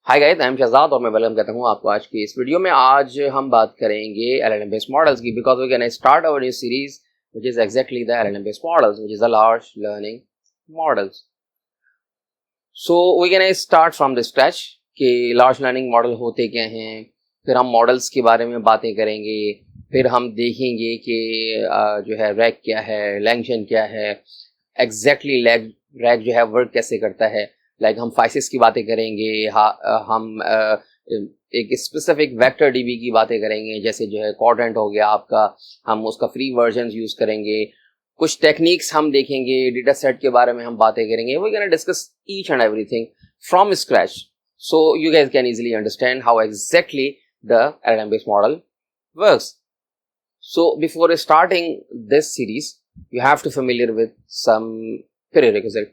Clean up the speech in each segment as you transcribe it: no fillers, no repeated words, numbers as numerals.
Hi guys, I am Shahzad और मैं welcome कहता हूँ आपको आज की इस वीडियो में। आज हम बात करेंगे एलएलएम बेस्ड मॉडल्स की, because we can start our new series which is exactly the LLM based models which is the large learning models. So we can start from the scratch कि large learning model होते क्या हैं, फिर हम models के बारे में बातें करेंगे, फिर हम देखेंगे कि जो है रैग क्या है, लैंग्वेज क्या है, एग्जैक्टली रैग जो है वर्क कैसे करता है। लाइक हम फाइसिस की बातें करेंगे, हम एक स्पेसिफिक वेक्टर डीबी की बातें करेंगे, जैसे जो है क्वाड्रेंट हो गया आपका, हम उसका फ्री वर्जन यूज़ करेंगे। कुछ टेक्निक्स हम देखेंगे, डेटा सेट के बारे में हम बातें करेंगे। We can discuss each and everything from scratch, so you guys can easily understand how exactly the LLM based model works. So before starting this series, you have to familiar with some prerequisite.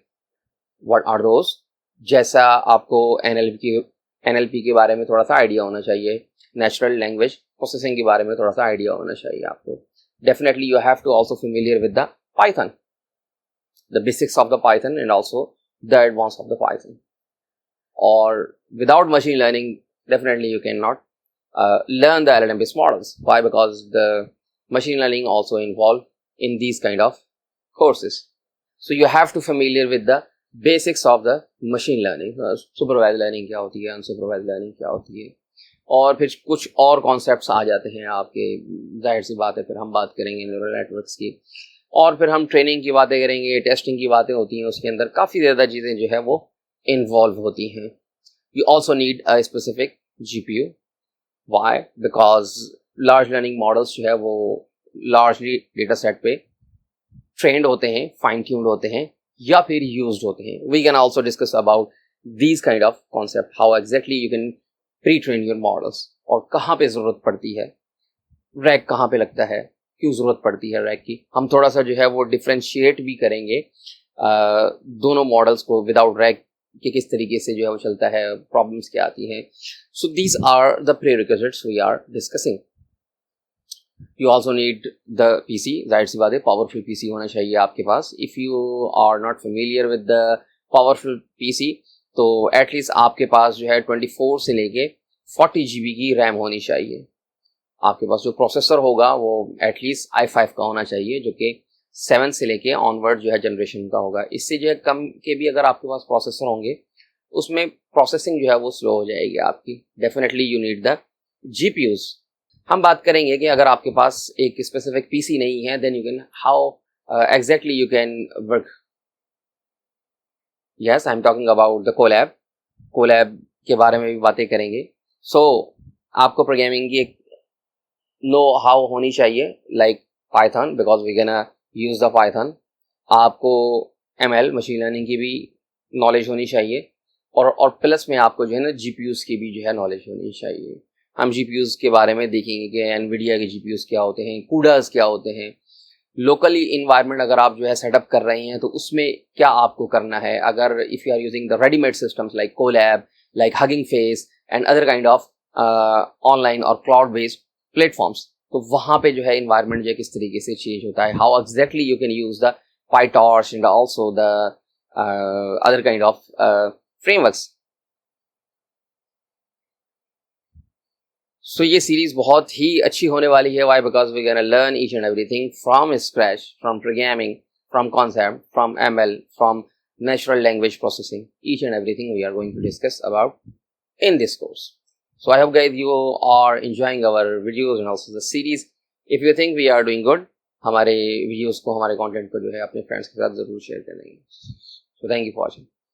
What are those? जैसा आपको NLP के बारे में थोड़ा सा idea होना चाहिए, natural language processing के बारे में थोड़ा सा आइडिया होना चाहिए आपको। Definitely you have to also familiar with the Python, the basics of the Python and also the advanced of the Python. Or without machine learning, definitely you cannot learn the LLM based models. Why? Because the machine learning also involved in these kind of courses. So you have to familiar with the basics of the machine learning. Supervised learning क्या होती है, unsupervised learning क्या होती है, और फिर कुछ और कॉन्सेप्ट्स आ जाते हैं आपके। जाहिर सी बात है, फिर हम बात करेंगे न्यूरल नेटवर्क्स की, और फिर हम ट्रेनिंग की बातें करेंगे, टेस्टिंग की बातें होती हैं, उसके अंदर काफ़ी ज़्यादा चीज़ें जो है वो इन्वॉल्व होती हैं। You also need a specific GPU. Why? Because large learning models जो है वो largely data set पे trained होते हैं, fine tuned होते हैं, या फिर used होते हैं। We can also discuss about these kind of concept, how exactly you can pre-train your models, और कहाँ पे ज़रूरत पड़ती है, रैग कहाँ पे लगता है, क्यों ज़रूरत पड़ती है रैग की। हम थोड़ा सा जो है वो डिफ्रेंशिएट भी करेंगे दोनों मॉडल्स को विदाउट रैग कि किस तरीके से जो है वो चलता है, प्रॉब्लम्स क्या आती हैं। So these are the prerequisites we are discussing. You also need the PC, जाहिर सी बात है पावरफुल पीसी होना चाहिए आपके पास। If you are not familiar with the powerful PC, तो एटलीस्ट आपके पास जो है 24 से लेके 40 GB की रैम होनी चाहिए। आपके पास जो प्रोसेसर होगा वो एटलीस्ट i5 का होना चाहिए, जो कि 7 से लेके ऑनवर्ड जो है जनरेशन का होगा। इससे जो है कम के भी अगर आपके पास प्रोसेसर होंगे, उसमें प्रोसेसिंग जो है वो स्लो हो जाएगी आपकी। Definitely you need the GPUs। हम बात करेंगे कि अगर आपके पास एक स्पेसिफिक पीसी नहीं है, then you can how exactly you can work. Yes, I am talking about the Colab के बारे में भी बातें करेंगे। सो आपको प्रोग्रामिंग की एक नो हाउ होनी चाहिए, like Python, because we can use the Python. आपको ML मशीन लर्निंग की भी नॉलेज होनी चाहिए, और प्लस में आपको जो है ना GPUs की भी जो है नॉलेज होनी चाहिए। हम GPUs के बारे में देखेंगे कि NVIDIA के GPUs क्या होते हैं, CUDAs क्या होते हैं, लोकली इन्वायरमेंट अगर आप जो है सेटअप कर रहे हैं तो उसमें क्या आपको करना है। अगर if you are using the readymade systems like Colab, like Hugging Face and other kind of online और क्लाउड बेस्ड प्लेटफॉर्म्स, तो वहाँ पे जो है इन्वायरमेंट जो है किस तरीके से चेंज होता है, how exactly you can use the PyTorch and also the other kind of frameworks. So ये सीरीज बहुत ही अच्छी होने वाली है। Why? Because we can learn each and everything from scratch, from programming, from concept, from ML, from natural language processing. Each and everything we are going to discuss about in this course. So I hope guys you are enjoying our videos and also the series. If you think we are doing good, हमारे videos को, हमारे content को जो है अपने friends के साथ ज़रूर share करेंगे। So thank you for watching.